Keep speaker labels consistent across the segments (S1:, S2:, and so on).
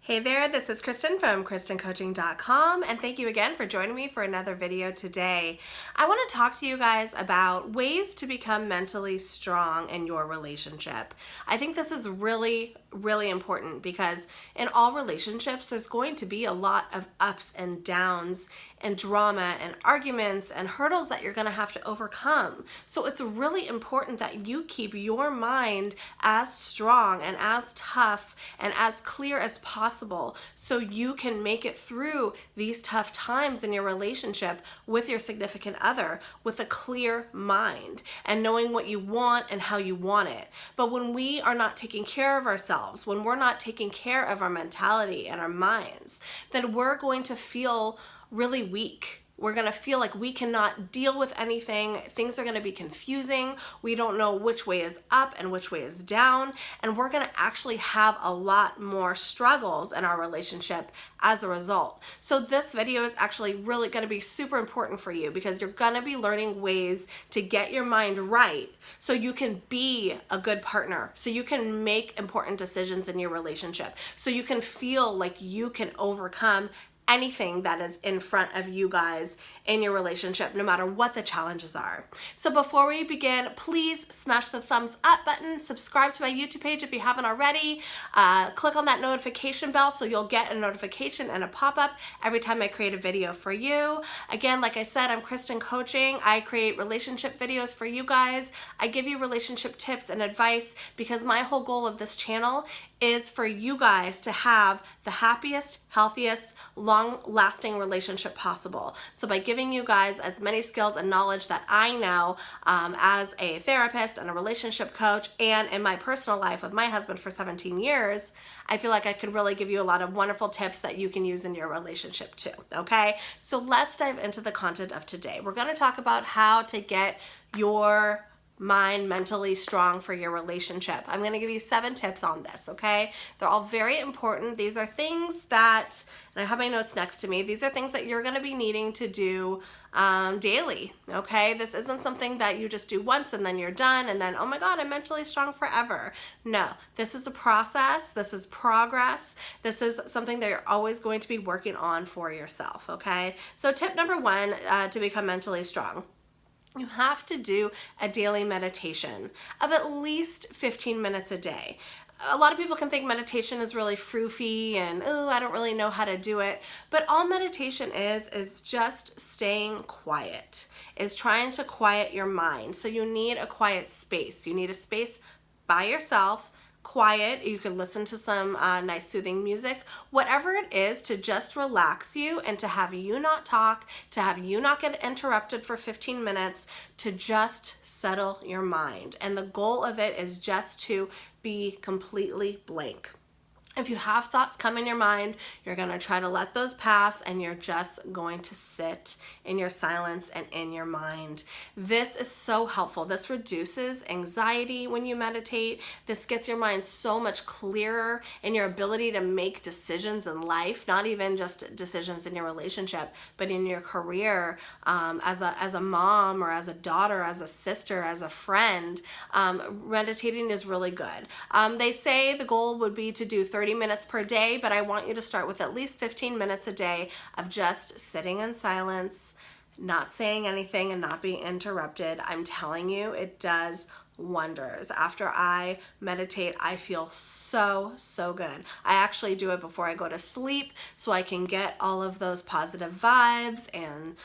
S1: Hey there, this is Kristin from KristinCoaching.com, and thank you again for joining me for another video today. I want to talk to you guys about ways to become mentally strong in your relationship. I think this is really important because in all relationships, there's going to be a lot of ups and downs and drama and arguments and hurdles that you're going to have to overcome. So it's really important that you keep your mind as strong and as tough and as clear as possible so you can make it through these tough times in your relationship with your significant other with a clear mind and knowing what you want and how you want it. But when we are not taking care of ourselves, when we're not taking care of our mentality and our minds, then we're going to feel really weak. We're going to feel like we cannot deal with anything. Things are going to be confusing. We don't know which way is up and which way is down. And we're going to actually have a lot more struggles in our relationship as a result. So this video is actually really going to be super important for you because you're going to be learning ways to get your mind right so you can be a good partner, so you can make important decisions in your relationship, so you can feel like you can overcome anything that is in front of you guys in your relationship, no matter what the challenges are. So before we begin, please smash the thumbs up button, subscribe to my YouTube page if you haven't already, click on that notification bell so you'll get a notification and a pop-up every time I create a video for you. Again, like I said, I'm Kristin Coaching. I create relationship videos for you guys. I give you relationship tips and advice because my whole goal of this channel is for you guys to have the happiest, healthiest, long-lasting relationship possible. So by giving you guys as many skills and knowledge that I know as a therapist and a relationship coach and in my personal life with my husband for 17 years, I feel like I could really give you a lot of wonderful tips that you can use in your relationship too, okay? So let's dive into the content of today. We're gonna talk about how to get your mind mentally strong for your relationship. I'm going to give you 7 tips on this, okay? They're all very important. These are things that, and I have my notes next to me, these are things that you're going to be needing to do daily, okay? This isn't something that you just do once and then you're done and then, oh my God, I'm mentally strong forever. No, this is a process. This is progress. This is something that you're always going to be working on for yourself, okay? So tip number 1 to become mentally strong. You have to do a daily meditation of at least 15 minutes a day. A lot of people can think meditation is really froofy and, oh, I don't really know how to do it. But all meditation is just staying quiet, is trying to quiet your mind. So you need a quiet space. You need a space by yourself, quiet. You can listen to some nice soothing music, whatever it is to just relax you and to have you not talk, to have you not get interrupted for 15 minutes, to just settle your mind. And the goal of it is just to be completely blank. If you have thoughts come in your mind, you're going to try to let those pass and you're just going to sit in your silence and in your mind. This is so helpful. This reduces anxiety when you meditate. This gets your mind so much clearer in your ability to make decisions in life, not even just decisions in your relationship, but in your career as a mom or as a daughter, as a sister, as a friend. Meditating is really good. They say the goal would be to do 30 minutes per day, but I want you to start with at least 15 minutes a day of just sitting in silence, not saying anything and not being interrupted. I'm telling you, it does wonders. After I meditate, I feel so good. I actually do it before I go to sleep so I can get all of those positive vibes and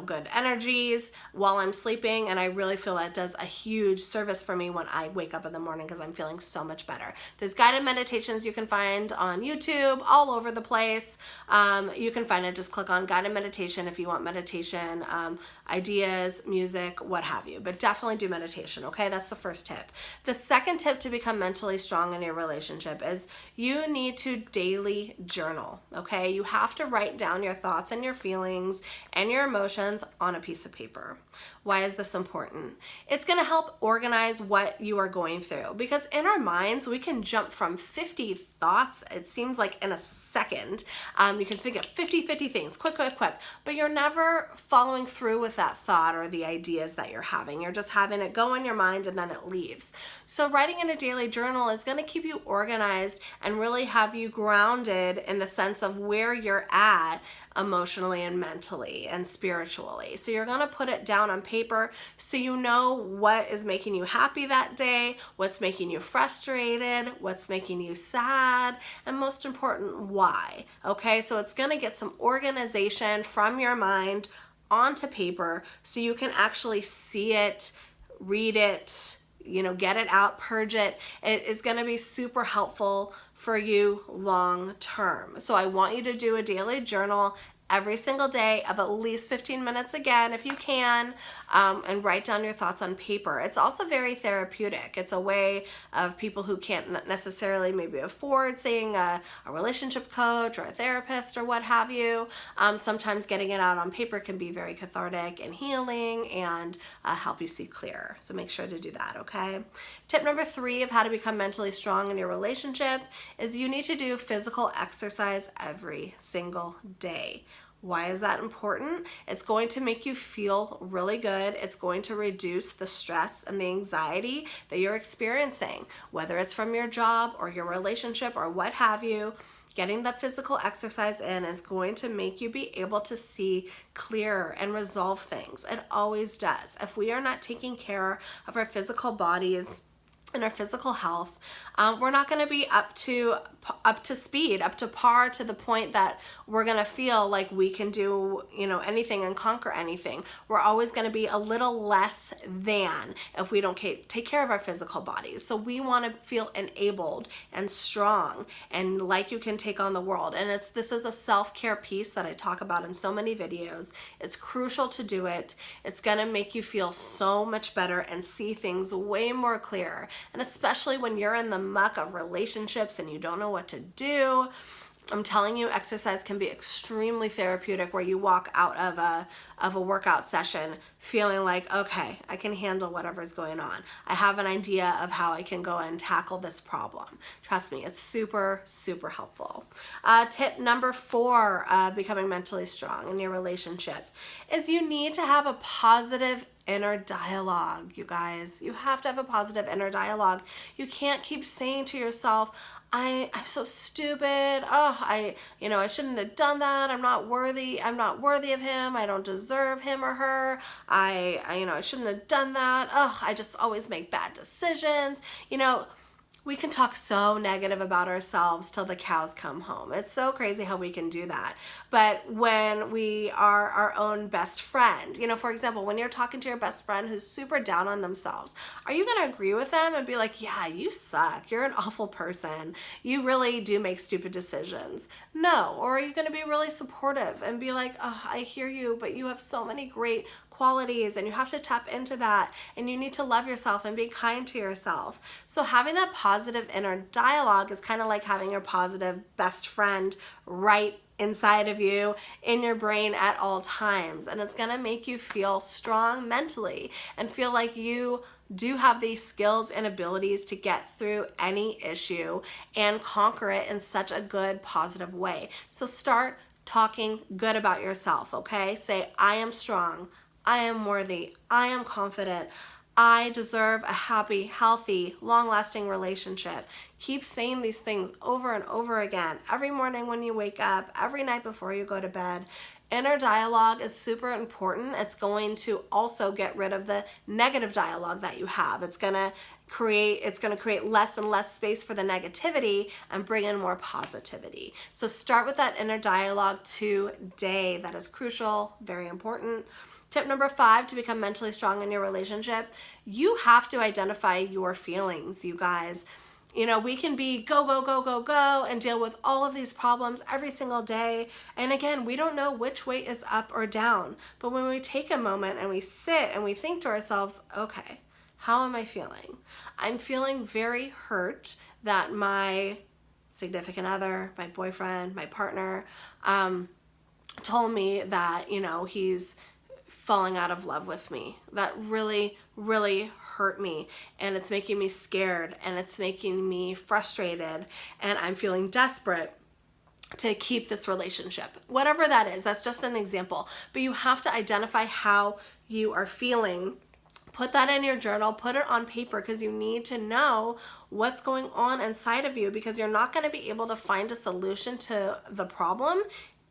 S1: good energies while I'm sleeping, and I really feel that does a huge service for me when I wake up in the morning because I'm feeling so much better. There's guided meditations you can find on YouTube all over the place. You can find it, just click on guided meditation if you want meditation ideas, music, what have you, but definitely do meditation, okay? That's the first tip. The second tip to become mentally strong in your relationship is you need to daily journal, okay? You have to write down your thoughts and your feelings and your emotions on a piece of paper. Why is this important? It's going to help organize what you are going through, because in our minds, we can jump from 50 thoughts, it seems like in a second. You can think of 50 things, quick, but you're never following through with that thought or the ideas that you're having. You're just having it go in your mind and then it leaves. So writing in a daily journal is going to keep you organized and really have you grounded in the sense of where you're at emotionally and mentally and spiritually. So you're going to put it down on paper so you know what is making you happy that day, what's making you frustrated, what's making you sad, and most important, why. Okay, so it's going to get some organization from your mind onto paper so you can actually see it, read it, get it out, purge it. It is going to be super helpful for you long term. So I want you to do a daily journal every single day of at least 15 minutes again, if you can, and write down your thoughts on paper. It's also very therapeutic. It's a way of people who can't necessarily maybe afford seeing a relationship coach or a therapist or what have you. Sometimes getting it out on paper can be very cathartic and healing and help you see clearer. So make sure to do that, okay? Tip number 3 of how to become mentally strong in your relationship is you need to do physical exercise every single day. Why is that important? It's going to make you feel really good. It's going to reduce the stress and the anxiety that you're experiencing, whether it's from your job or your relationship or what have you. Getting that physical exercise in is going to make you be able to see clearer and resolve things. It always does. If we are not taking care of our physical bodies and our physical health, we're not going to be up to speed, up to par, to the point that we're going to feel like we can do anything and conquer anything. We're always going to be a little less than if we don't take care of our physical bodies. So we want to feel enabled and strong and like you can take on the world. And this is a self-care piece that I talk about in so many videos. It's crucial to do it. It's going to make you feel so much better and see things way more clear. And especially when you're in the muck of relationships and you don't know what to do, I'm telling you, exercise can be extremely therapeutic, where you walk out of a workout session feeling like, okay, I can handle whatever's going on. I have an idea of how I can go and tackle this problem. Trust me, it's super, super helpful. Tip number 4, becoming mentally strong in your relationship, is you need to have a positive inner dialogue, you guys. You have to have a positive inner dialogue. You can't keep saying to yourself, I'm so stupid. Oh, I shouldn't have done that. I'm not worthy of him. I don't deserve him or her. I shouldn't have done that. Oh, I just always make bad decisions. We can talk so negative about ourselves till the cows come home. It's so crazy how we can do that. But when we are our own best friend, for example, when you're talking to your best friend who's super down on themselves, are you going to agree with them and be like, yeah, you suck. You're an awful person. You really do make stupid decisions? No. Or are you going to be really supportive and be like, oh, I hear you, but you have so many great qualities and you have to tap into that, and you need to love yourself and be kind to yourself. So having that positive inner dialogue is kind of like having your positive best friend right inside of you, in your brain at all times. And it's going to make you feel strong mentally and feel like you do have these skills and abilities to get through any issue and conquer it in such a good, positive way. So start talking good about yourself, okay? Say, I am strong. I am worthy. I am confident. I deserve a happy, healthy, long-lasting relationship. Keep saying these things over and over again, every morning when you wake up, every night before you go to bed. Inner dialogue is super important. It's going to also get rid of the negative dialogue that you have. It's going to create less and less space for the negativity and bring in more positivity. So start with that inner dialogue today. That is crucial, very important. Tip number 5, to become mentally strong in your relationship, you have to identify your feelings, you guys. We can be go, and deal with all of these problems every single day. And again, we don't know which way is up or down. But when we take a moment and we sit and we think to ourselves, okay, how am I feeling? I'm feeling very hurt that my significant other, my boyfriend, my partner, told me that, he's falling out of love with me. That really, really hurt me, and it's making me scared, and it's making me frustrated, and I'm feeling desperate to keep this relationship. Whatever that is, that's just an example. But you have to identify how you are feeling. Put that in your journal, put it on paper, because you need to know what's going on inside of you, because you're not going to be able to find a solution to the problem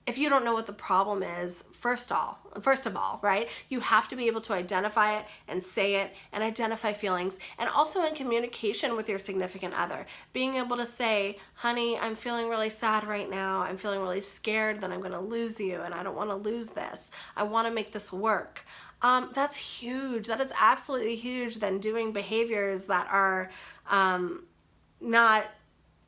S1: if you don't know what the problem is. First of all, right? You have to be able to identify it and say it and identify feelings, and also in communication with your significant other, being able to say, honey, I'm feeling really sad right now. I'm feeling really scared that I'm going to lose you, and I don't want to lose this. I want to make this work. That's huge. That is absolutely huge than doing behaviors that are not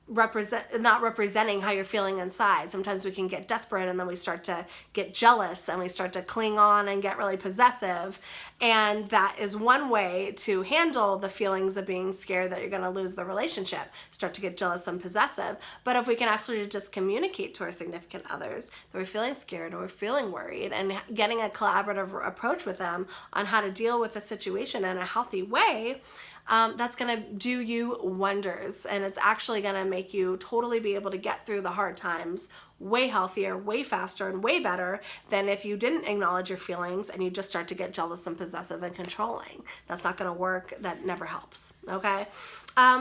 S1: representing how you're feeling inside. Sometimes we can get desperate, and then we start to get jealous, and we start to cling on and get really possessive. And that is one way to handle the feelings of being scared that you're going to lose the relationship. Start to get jealous and possessive. But if we can actually just communicate to our significant others that we're feeling scared or we're feeling worried, and getting a collaborative approach with them on how to deal with the situation in a healthy way, that's going to do you wonders, and it's actually going to make you totally be able to get through the hard times way healthier, way faster, and way better than if you didn't acknowledge your feelings and you just start to get jealous and possessive and controlling. That's not going to work. That never helps. Okay.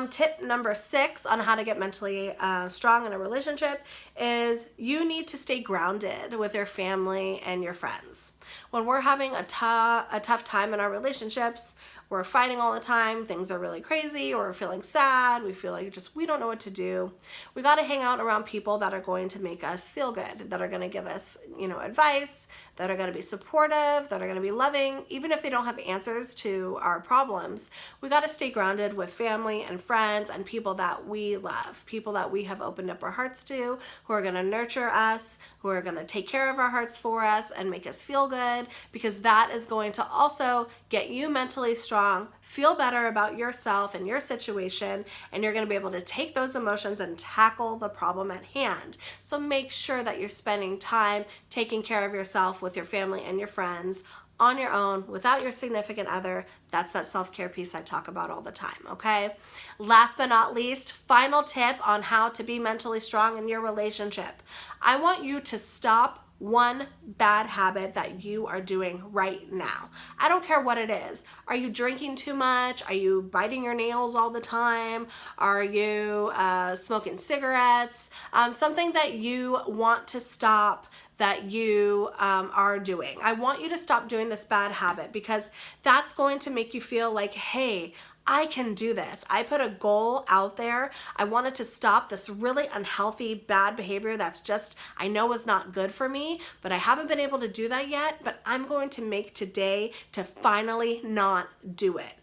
S1: Tip number 6 on how to get mentally strong in a relationship is you need to stay grounded with your family and your friends. When we're having a tough time in our relationships, we're fighting all the time, things are really crazy, or we're feeling sad, we feel like we don't know what to do. We got to hang out around people that are going to make us feel good, that are going to give us, advice, that are going to be supportive, that are going to be loving, even if they don't have answers to our problems. We got to stay grounded with family and friends and people that we love, people that we have opened up our hearts to, who are going to nurture us, who are going to take care of our hearts for us and make us feel good, because that is going to also get you mentally strong, feel better about yourself and your situation, and you're going to be able to take those emotions and tackle the problem at hand. So make sure that you're spending time taking care of yourself with your family and your friends on your own without your significant other. That's that self-care piece I talk about all the time, okay? Last but not least, final tip on how to be mentally strong in your relationship. I want you to stop one bad habit that you are doing right now. I don't care what it is. Are you drinking too much? Are you biting your nails all the time? Are you smoking cigarettes? Something that you want to stop that you are doing. I want you to stop doing this bad habit, because that's going to make you feel like, hey, I can do this. I put a goal out there. I wanted to stop this really unhealthy, bad behavior that's just, I know is not good for me, but I haven't been able to do that yet, but I'm going to make today to finally not do it.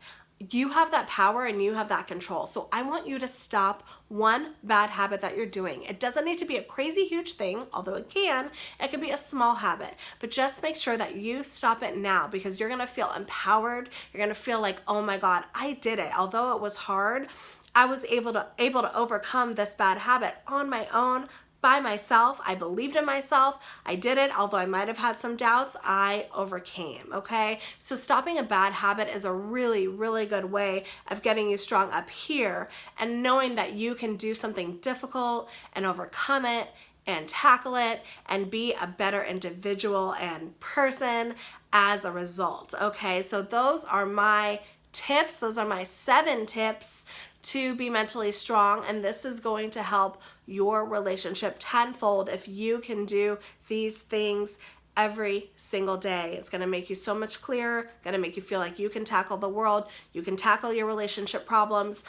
S1: You have that power and you have that control. So I want you to stop one bad habit that you're doing. It doesn't need to be a crazy huge thing, although it can. It can be a small habit, but just make sure that you stop it now, because you're going to feel empowered. You're going to feel like, oh my God, I did it. Although it was hard, I was able to overcome this bad habit on my own, by myself. I believed in myself. I did it. Although I might have had some doubts, I overcame, okay? So stopping a bad habit is a really, really good way of getting you strong up here, and knowing that you can do something difficult and overcome it and tackle it and be a better individual and person as a result, okay? So those are my tips. Those are my 7 tips to be mentally strong, and this is going to help your relationship tenfold if you can do these things every single day. It's going to make you so much clearer, going to make you feel like you can tackle the world, you can tackle your relationship problems.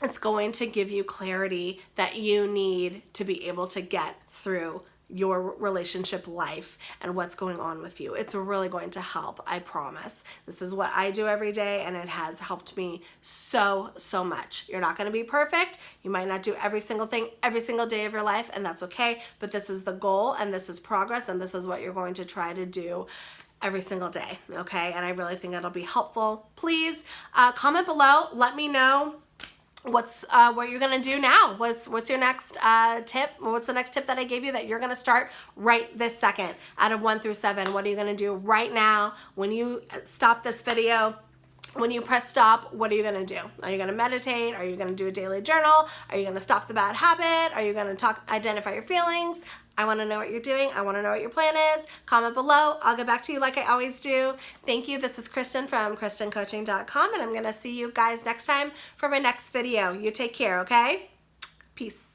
S1: It's going to give you clarity that you need to be able to get through your relationship life and what's going on with you. It's really going to help, I promise. This is what I do every day, and it has helped me so much. You're not going to be perfect. You might not do every single thing every single day of your life, and that's okay, but this is the goal, and this is progress, and this is what you're going to try to do every single day, okay? And I really think it'll be helpful. Please comment below. Let me know what's what you're gonna do now. What's your next tip? What's the next tip that I gave you that you're gonna start right this second? Out of 1 through 7, what are you gonna do right now when you stop this video? When you press stop, what are you gonna do? Are you gonna meditate? Are you gonna do a daily journal? Are you gonna stop the bad habit? Are you gonna identify your feelings? I wanna know what you're doing. I wanna know what your plan is. Comment below. I'll get back to you like I always do. Thank you. This is Kristin from KristinCoaching.com, and I'm gonna see you guys next time for my next video. You take care, okay? Peace.